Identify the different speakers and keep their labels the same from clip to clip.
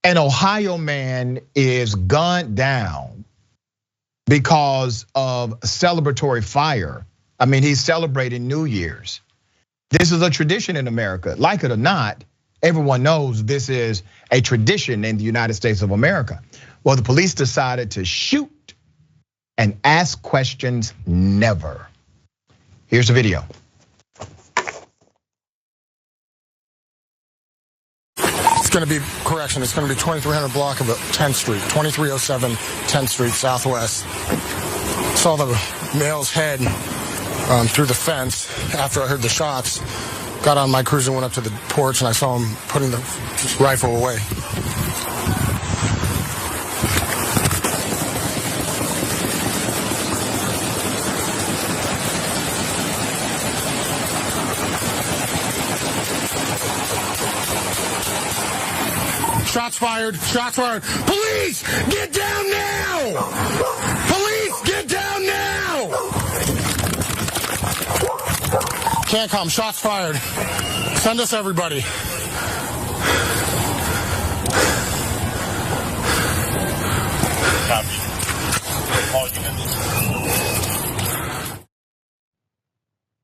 Speaker 1: An Ohio man is gunned down because of celebratory fire. I mean, he's celebrating New Year's. This is a tradition in America. Like it or not, everyone knows this is a tradition in the United States of America. Well, the police decided to shoot and ask questions never. Here's the video.
Speaker 2: It's going to be, correction, it's going to be 2300 block of 10th Street, 2307 10th Street Southwest. Saw the male's head through the fence after I heard the shots. Got on my cruiser, went up to the porch, and I saw him putting the rifle away. Shots fired, shots fired. Police, get down now! Police, get down now! Can't come, shots fired. Send us everybody.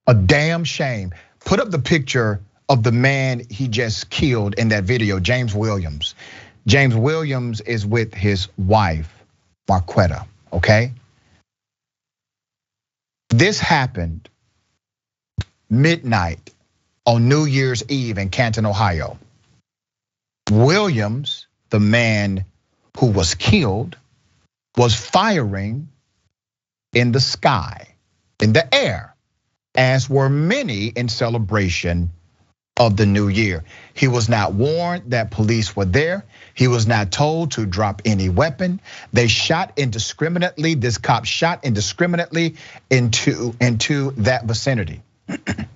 Speaker 1: A damn shame. Put up the picture of the man he just killed in that video, James Williams. James Williams is with his wife, Marquetta, okay? This happened midnight on New Year's Eve in Canton, Ohio. Williams, the man who was killed, was firing in the sky, in the air, as were many in celebration of the new year. He was not warned that police were there. He was not told to drop any weapon. They shot indiscriminately. This cop shot indiscriminately into that vicinity. The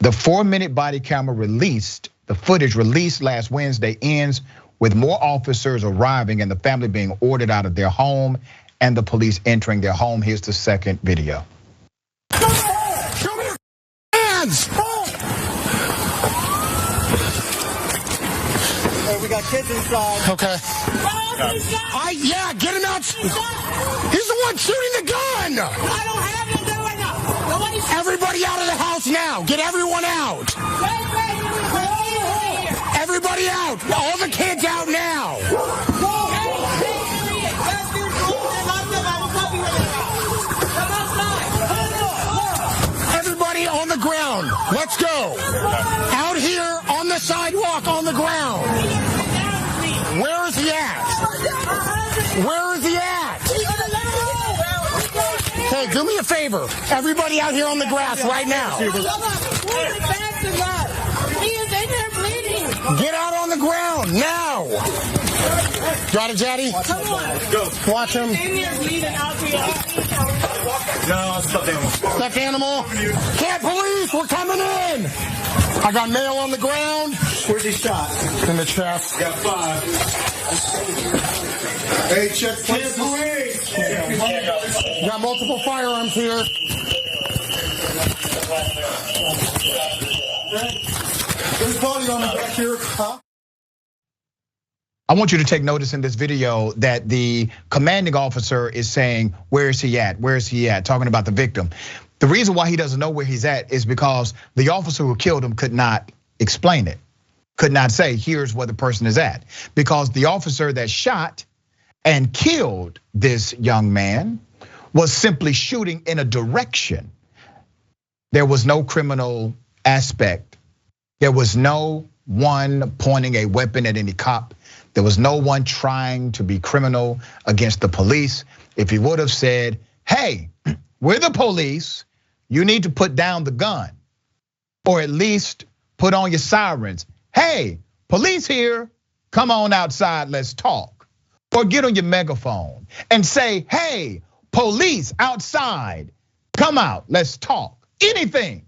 Speaker 1: 4-minute body camera released, the footage released last Wednesday, ends with more officers arriving and the family being ordered out of their home and the police entering their home. Here's the second video.
Speaker 2: Show me your hands!
Speaker 3: We got kids inside.
Speaker 2: Okay. Yeah, get him out. He's the one shooting the gun.
Speaker 3: I don't have him there right now.
Speaker 2: Everybody out of the house now. Get everyone out. Everybody out. All the kids out now. Everybody on the ground. Let's go. Out here on the sidewalk on the ground. Where is he at? Where is he at? Hey, do me a favor. Everybody out here on the grass right now. Get out on the ground now. Got it, Daddy?
Speaker 3: Come on.
Speaker 2: Go. Watch him.
Speaker 4: No, stuffed animal.
Speaker 2: Stuffed animal. Can't police. We're coming in. I got mail on the ground.
Speaker 4: Where's he shot?
Speaker 2: In the chest.
Speaker 4: Got 5. Hey, check police.
Speaker 2: Got multiple firearms here.
Speaker 4: There's body on the back here. Huh?
Speaker 1: I want you to take notice in this video that the commanding officer is saying, where is he at? Where is he at? Talking about the victim. The reason why he doesn't know where he's at is because the officer who killed him could not explain it, could not say, here's where the person is at. Because the officer that shot and killed this young man was simply shooting in a direction. There was no criminal aspect. There was no one pointing a weapon at any cop. There was no one trying to be criminal against the police. If he would have said, hey, we're the police, you need to put down the gun, or at least put on your sirens. Hey, police here, come on outside, let's talk. Or get on your megaphone and say, hey, police outside, come out, let's talk. Anything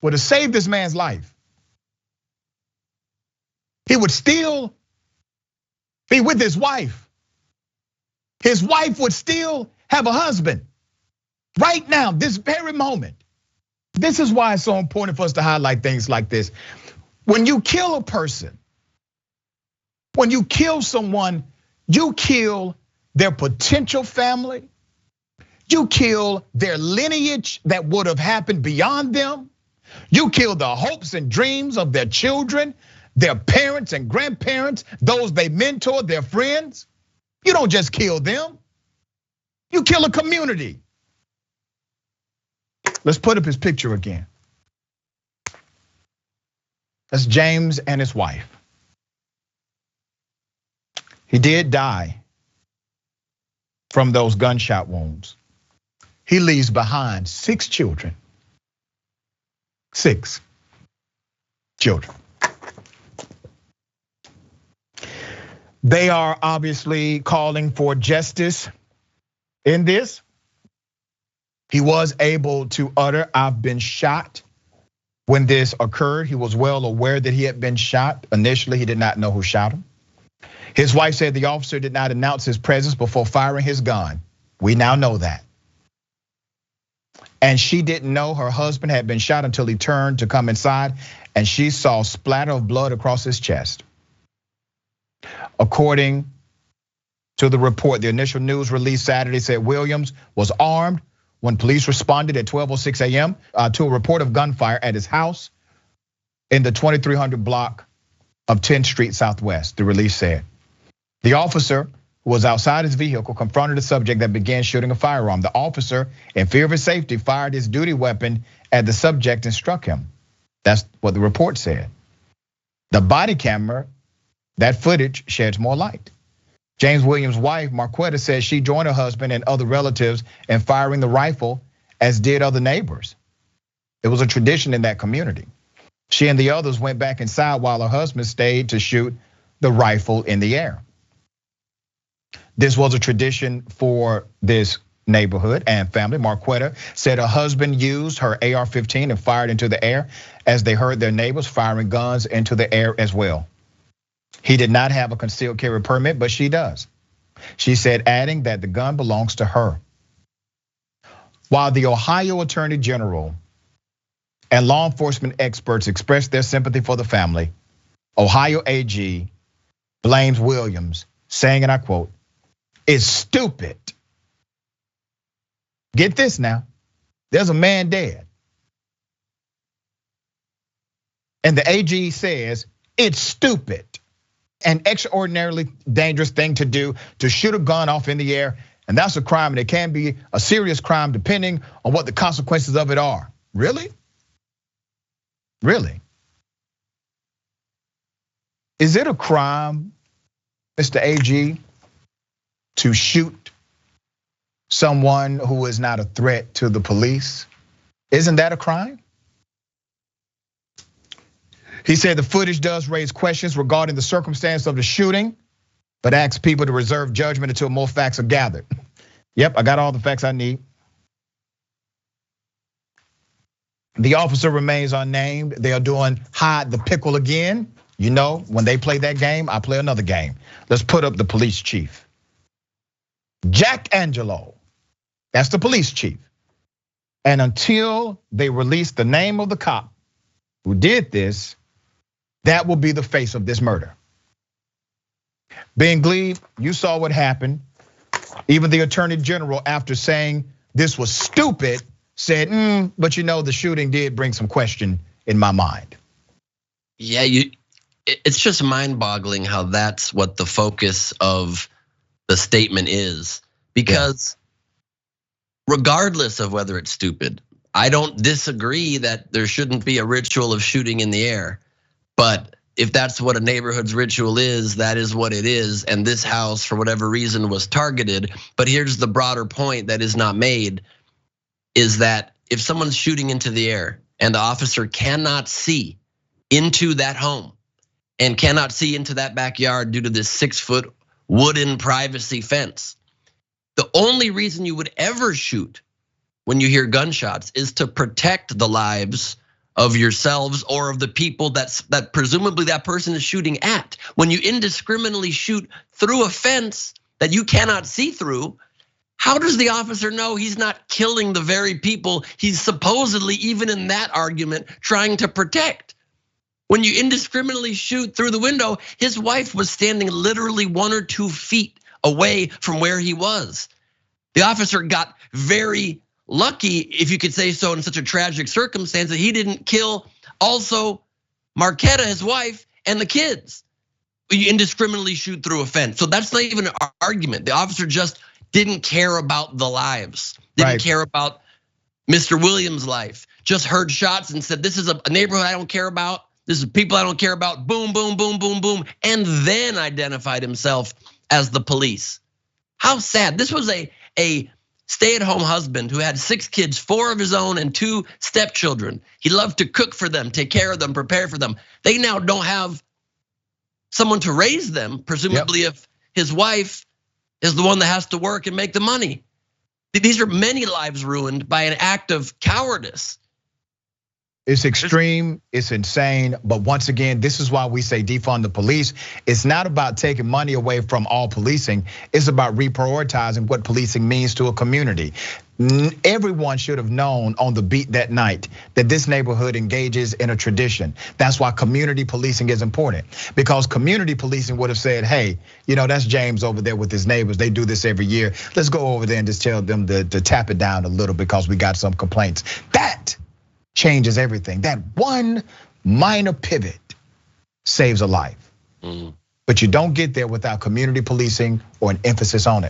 Speaker 1: would have saved this man's life. He would still be with his wife. His wife would still have a husband. Right now, this very moment. This is why it's so important for us to highlight things like this. When you kill a person, When you kill someone, you kill their potential family. You kill their lineage that would have happened beyond them. You kill the hopes and dreams of their children, their parents and grandparents, those they mentored, their friends. You don't just kill them. You kill a community. Let's put up his picture again. That's James and his wife. He did die from those gunshot wounds. He leaves behind 6 children. 6 children. They are obviously calling for justice in this. He was able to utter, "I've been shot." When this occurred, he was well aware that he had been shot. Initially, he did not know who shot him. His wife said the officer did not announce his presence before firing his gun. We now know that. And she didn't know her husband had been shot until he turned to come inside, and she saw splatter of blood across his chest. According to the report, the initial news release Saturday said Williams was armed when police responded at 12:06 a.m. To a report of gunfire at his house in the 2300 block of 10th Street Southwest, the release said. The officer who was outside his vehicle confronted a subject that began shooting a firearm. The officer, in fear of his safety, fired his duty weapon at the subject and struck him. That's what the report said. The body camera, that footage sheds more light. James Williams' wife, Marquetta, says she joined her husband and other relatives in firing the rifle, as did other neighbors. It was a tradition in that community. She and the others went back inside while her husband stayed to shoot the rifle in the air. This was a tradition for this neighborhood and family. Marquetta said her husband used her AR-15 and fired into the air as they heard their neighbors firing guns into the air as well. He did not have a concealed carry permit, but she does. She said, adding that the gun belongs to her. While the Ohio Attorney General and law enforcement experts expressed their sympathy for the family, Ohio AG blames Williams, saying, and I quote, "It's stupid." Get this now, there's a man dead. And the AG says, it's stupid. An extraordinarily dangerous thing to do, to shoot a gun off in the air, and that's a crime, and it can be a serious crime depending on what the consequences of it are. Really? Really? Is it a crime, Mr. AG, to shoot someone who is not a threat to the police? Isn't that a crime? He said the footage does raise questions regarding the circumstance of the shooting, but asks people to reserve judgment until more facts are gathered. Yep, I got all the facts I need. The officer remains unnamed. They are doing hide the pickle again. You know, when they play that game, I play another game. Let's put up the police chief. Jack Angelo, that's the police chief. And until they release the name of the cop who did this, that will be the face of this murder. Ben Gleib, you saw what happened. Even the attorney general, after saying this was stupid, said, but you know, the shooting did bring some question in my mind.
Speaker 5: Yeah, it's just mind-boggling how that's what the focus of the statement is. Because regardless of whether it's stupid, I don't disagree that there shouldn't be a ritual of shooting in the air. But if that's what a neighborhood's ritual is, that is what it is. And this house, for whatever reason, was targeted. But here's the broader point that is not made, is that if someone's shooting into the air and the officer cannot see into that home and cannot see into that backyard due to this 6-foot wooden privacy fence, the only reason you would ever shoot when you hear gunshots is to protect the lives of yourselves or of the people that presumably that person is shooting at. When you indiscriminately shoot through a fence that you cannot see through, how does the officer know he's not killing the very people he's supposedly, even in that argument, trying to protect? When you indiscriminately shoot through the window, his wife was standing literally 1 or 2 feet away from where he was. The officer got very lucky, if you could say so, in such a tragic circumstance that he didn't kill also Marquetta, his wife, and the kids. You indiscriminately shoot through a fence. So that's not even an argument. The officer just didn't care about the lives, didn't care about Mr. Williams' life, just heard shots and said, this is a neighborhood I don't care about. This is people I don't care about. Boom, boom, boom, boom, boom. And then identified himself as the police. How sad. This was a stay-at-home husband who had 6 kids, 4 of his own and 2 stepchildren. He loved to cook for them, take care of them, prepare for them. They now don't have someone to raise them, presumably if his wife is the one that has to work and make the money. These are many lives ruined by an act of cowardice.
Speaker 1: It's extreme, it's insane, but once again, this is why we say defund the police. It's not about taking money away from all policing, it's about reprioritizing what policing means to a community. Everyone should have known on the beat that night that this neighborhood engages in a tradition. That's why community policing is important, because community policing would have said, hey, that's James over there with his neighbors. They do this every year. Let's go over there and just tell them to tap it down a little because we got some complaints. That changes everything. That one minor pivot saves a life. But you don't get there without community policing or an emphasis on it.